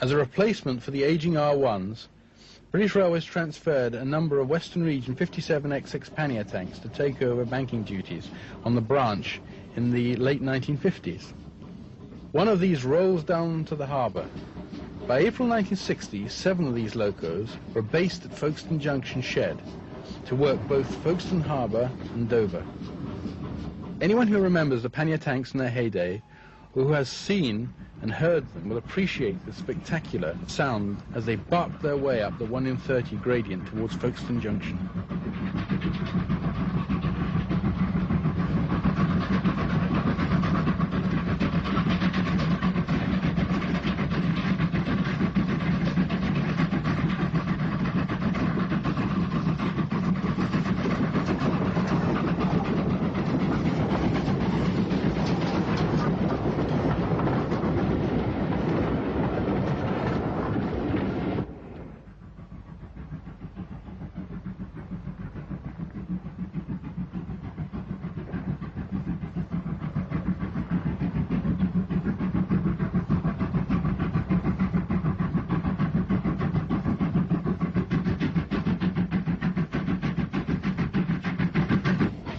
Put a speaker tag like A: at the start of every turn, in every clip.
A: As a replacement for the aging R1s, British Railways transferred a number of Western Region 57XX pannier tanks to take over banking duties on the branch in the late 1950s. One of these rolls down to the harbour. By April 1960, 7 of these locos were based at Folkstone Junction shed to work both Folkestone Harbour and Dover. Anyone who remembers the pannier tanks in their heyday, or who has seen and heard them, will appreciate the spectacular sound as they barked their way up the 1 in 30 gradient towards Folkstone Junction.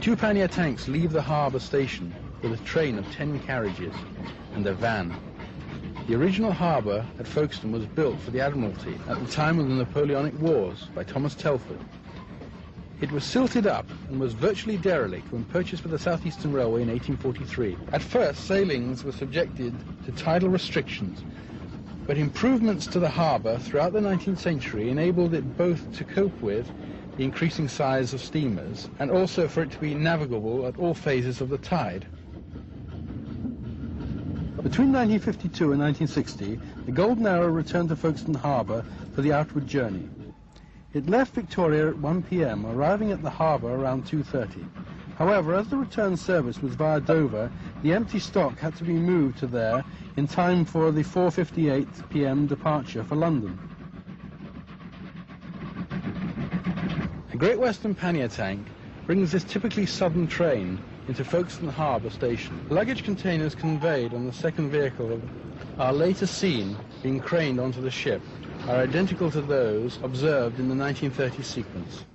A: Two pannier tanks leave the harbour station with a train of 10 carriages and a van. The original harbour at Folkstone was built for the Admiralty at the time of the Napoleonic Wars by Thomas Telford. It was silted up and was virtually derelict when purchased by the South Eastern Railway in 1843. At first, sailings were subjected to tidal restrictions, but improvements to the harbour throughout the 19th century enabled it both to cope with the increasing size of steamers and also for it to be navigable at all phases of the tide. Between 1952 and 1960, the Golden Arrow returned to Folkestone Harbour for the outward journey. It left Victoria at 1 p.m, arriving at the harbour around 2:30. However, as the return service was via Dover, the empty stock had to be moved to there in time for the 4:58 p.m. departure for London. The Great Western pannier tank brings this typically southern train into Folkestone Harbour station. Luggage containers conveyed on the second vehicle are later seen being craned onto the ship, are identical to those observed in the 1930 sequence.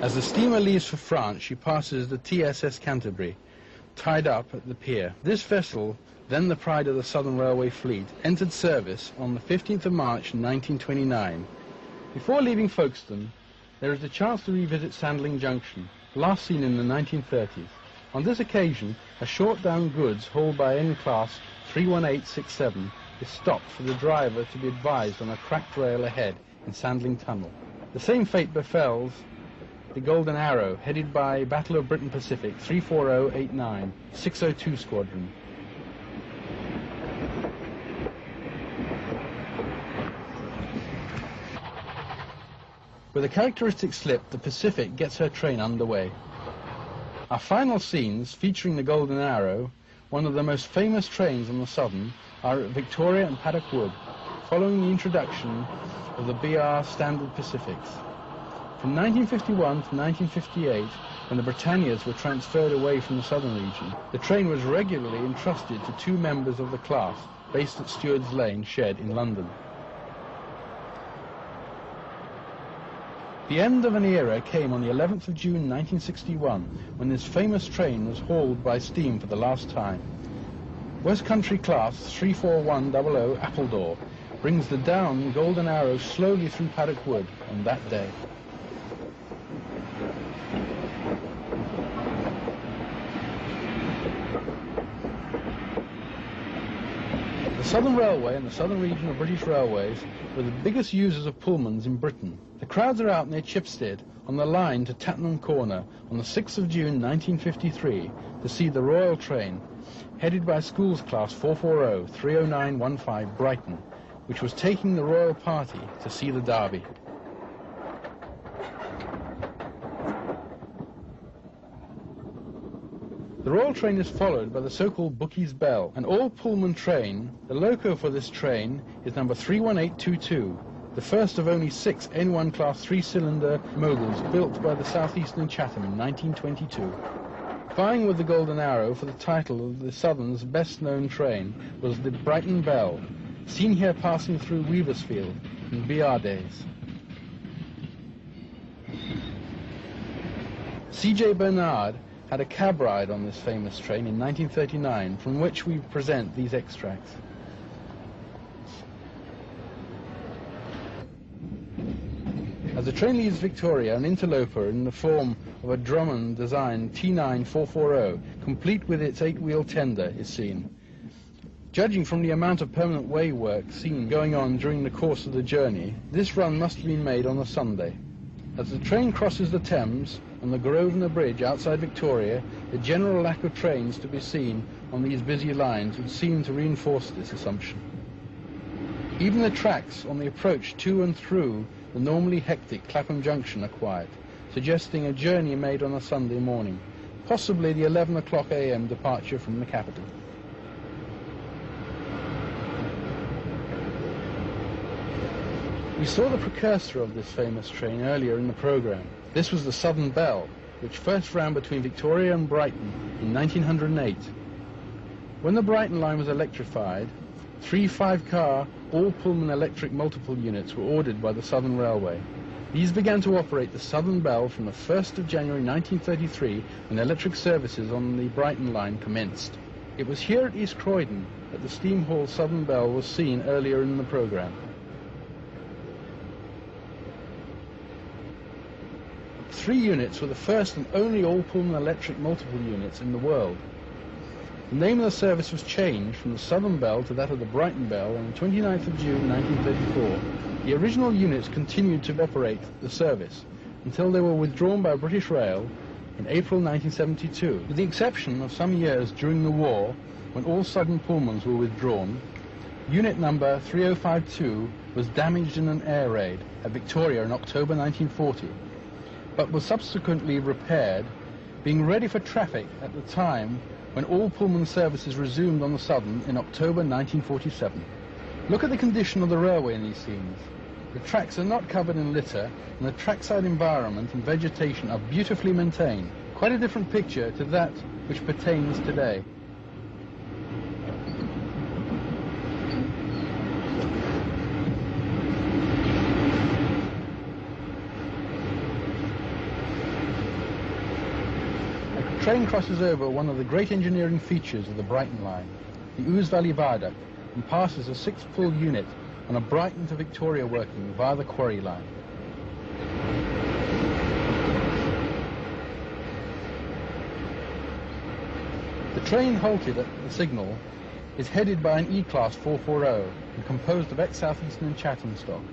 A: As the steamer leaves for France, she passes the TSS Canterbury, tied up at the pier. This vessel, then the pride of the Southern Railway fleet, entered service on the 15th of March 1929. Before leaving Folkestone, there is a chance to revisit Sandling Junction, last seen in the 1930s. On this occasion, a short down goods hauled by N-Class 31867 is stopped for the driver to be advised on a cracked rail ahead in Sandling Tunnel. The same fate befells the Golden Arrow, headed by Battle of Britain Pacific 34089, 602 Squadron. With a characteristic slip, the Pacific gets her train underway. Our final scenes, featuring the Golden Arrow, one of the most famous trains on the Southern, are at Victoria and Paddock Wood, following the introduction of the BR Standard Pacifics. From 1951 to 1958, when the Britannias were transferred away from the southern region, the train was regularly entrusted to 2 members of the class based at Stewards Lane shed in London. The end of an era came on the 11th of June 1961, when this famous train was hauled by steam for the last time. West Country Class 34100 Appledore brings the down Golden Arrow slowly through Paddock Wood on that day. The Southern Railway and the Southern region of British Railways were the biggest users of Pullmans in Britain. The crowds are out near Chipstead on the line to Tattenham Corner on the 6th of June 1953 to see the Royal train, headed by Schools Class 440 30915 Brighton, which was taking the Royal Party to see the Derby. The Royal train is followed by the so-called Bookie's Bell, an all-Pullman train. The loco for this train is number 31822, the first of only 6 N1 class 3-cylinder moguls built by the Southeastern Chatham in 1922. Vying with the Golden Arrow for the title of the Southern's best-known train was the Brighton Belle, seen here passing through Weaversfield in BR days. C.J. Bernard had a cab ride on this famous train in 1939, from which we present these extracts. As the train leaves Victoria, an interloper in the form of a Drummond-designed T9 440, complete with its 8-wheel tender, is seen. Judging from the amount of permanent way work seen going on during the course of the journey, this run must have been made on a Sunday. As the train crosses the Thames on the Grosvenor Bridge outside Victoria, the general lack of trains to be seen on these busy lines would seem to reinforce this assumption. Even the tracks on the approach to and through the normally hectic Clapham Junction are quiet, suggesting a journey made on a Sunday morning, possibly the 11 o'clock a.m. departure from the capital. We saw the precursor of this famous train earlier in the programme. This was the Southern Belle, which first ran between Victoria and Brighton in 1908. When the Brighton line was electrified, 3 5-car all-Pullman electric multiple units were ordered by the Southern Railway. These began to operate the Southern Belle from the 1st of January 1933 when electric services on the Brighton line commenced. It was here at East Croydon that the steam haul Southern Belle was seen earlier in the programme. 3 units were the first and only all-Pullman electric multiple units in the world. The name of the service was changed from the Southern Belle to that of the Brighton Belle on the 29th of June 1934. The original units continued to operate the service until they were withdrawn by British Rail in April 1972. With the exception of some years during the war, when all Southern Pullmans were withdrawn, unit number 3052 was damaged in an air raid at Victoria in October 1940, but was subsequently repaired, being ready for traffic at the time when all Pullman services resumed on the Southern in October 1947. Look at the condition of the railway in these scenes. The tracks are not covered in litter, and the trackside environment and vegetation are beautifully maintained. Quite a different picture to that which pertains today. The train crosses over one of the great engineering features of the Brighton line, the Ouse Valley Viaduct, and passes a 6-pull unit on a Brighton to Victoria working via the quarry line. The train halted at the signal is headed by an E-Class 440 and composed of ex-Southeastern Chatham stock.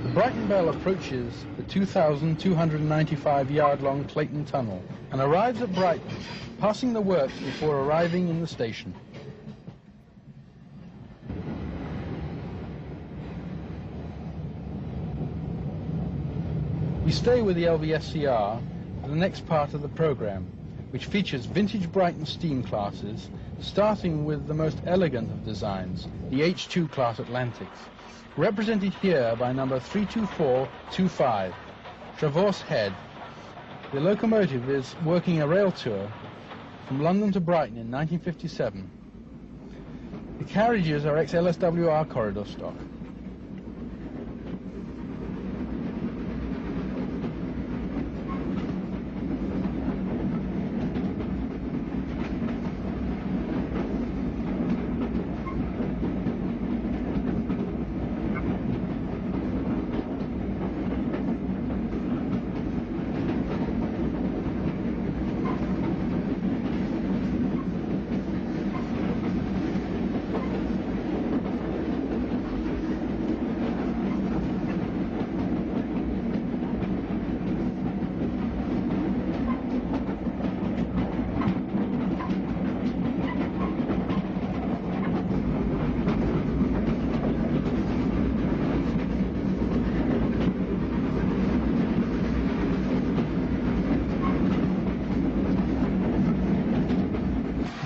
A: The Brighton Belle approaches the 2,295-yard-long Clayton Tunnel and arrives at Brighton, passing the works before arriving in the station. We stay with the LVSCR for the next part of the programme, which features vintage Brighton steam classes, starting with the most elegant of designs, the H2 class Atlantics, represented here by number 32425, Traverse Head. The locomotive is working a rail tour from London to Brighton in 1957. The carriages are ex-LSWR corridor stock.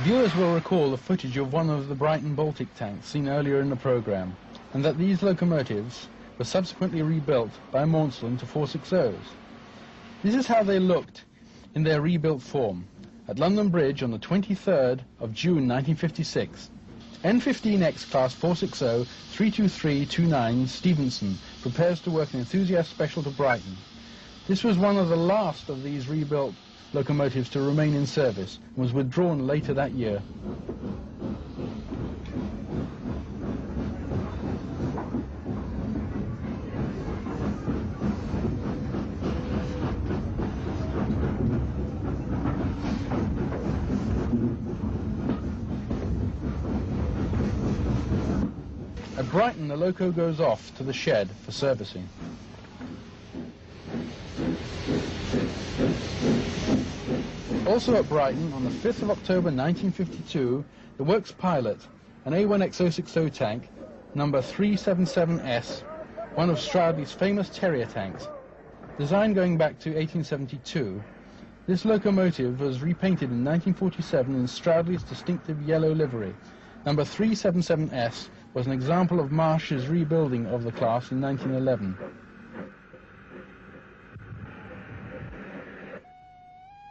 A: Viewers will recall the footage of one of the Brighton Baltic tanks seen earlier in the programme, and that these locomotives were subsequently rebuilt by Maundsland to 460s. This is how they looked in their rebuilt form at London Bridge on the 23rd of June 1956. N15X Class 460 32329 Stevenson prepares to work an enthusiast special to Brighton. This was one of the last of these rebuilt locomotives to remain in service and was withdrawn later that year. At Brighton, the loco goes off to the shed for servicing. Also at Brighton, on the 5th of October 1952, the works pilot, an A1X060 tank, number 377S, one of Stroudley's famous Terrier tanks. Designed going back to 1872, this locomotive was repainted in 1947 in Stroudley's distinctive yellow livery. Number 377S was an example of Marsh's rebuilding of the class in 1911.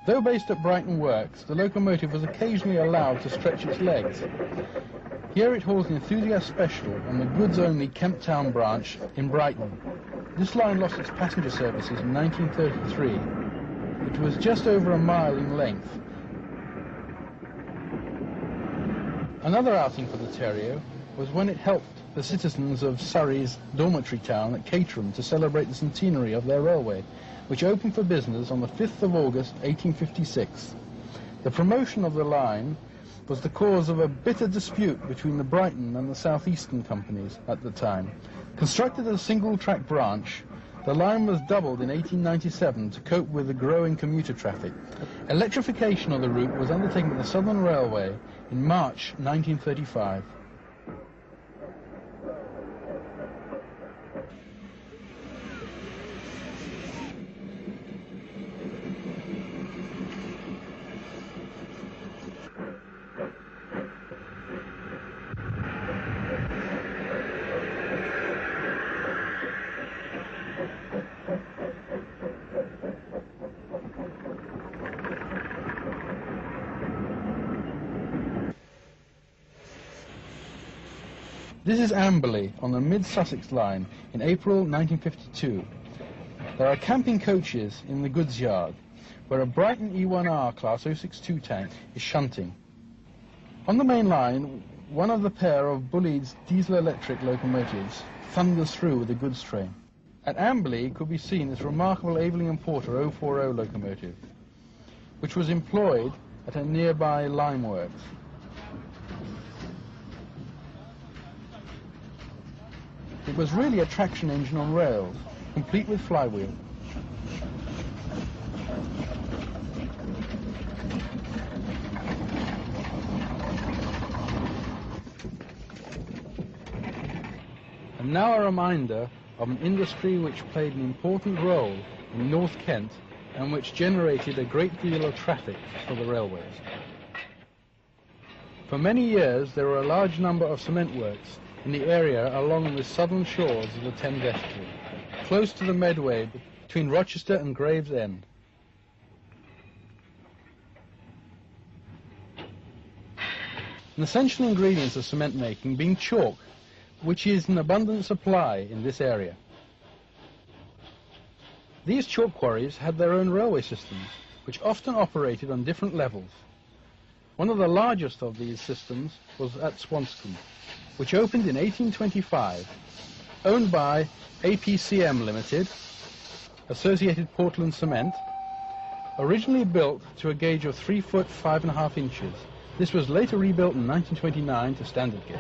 A: Though based at Brighton Works, the locomotive was occasionally allowed to stretch its legs. Here it hauls an enthusiast special on the goods-only Kemp Town branch in Brighton. This line lost its passenger services in 1933. It was just over a mile in length. Another outing for the Terrier was when it helped the citizens of Surrey's dormitory town at Caterham to celebrate the centenary of their railway, which opened for business on the 5th of August 1856. The promotion of the line was the cause of a bitter dispute between the Brighton and the South Eastern companies at the time. Constructed as a single-track branch, the line was doubled in 1897 to cope with the growing commuter traffic. Electrification of the route was undertaken by the Southern Railway in March 1935. This is Amberley on the Mid-Sussex line in April 1952. There are camping coaches in the goods yard, where a Brighton E1R Class 062 tank is shunting. On the main line, one of the pair of Bulleid's diesel-electric locomotives thunders through with a goods train. At Amberley could be seen this remarkable Aveling and Porter 040 locomotive, which was employed at a nearby lime works. It was really a traction engine on rails, complete with flywheel. And now a reminder of an industry which played an important role in North Kent and which generated a great deal of traffic for the railways. For many years there were a large number of cement works in the area along the southern shores of the Thames estuary, close to the Medway between Rochester and Gravesend. An essential ingredient of cement making being chalk, which is in abundant supply in this area. These chalk quarries had their own railway systems, which often operated on different levels. One of the largest of these systems was at Swanscombe, which opened in 1825, owned by APCM Limited, Associated Portland Cement, originally built to a gauge of 3 foot 5.5 inches. This was later rebuilt in 1929 to standard gauge.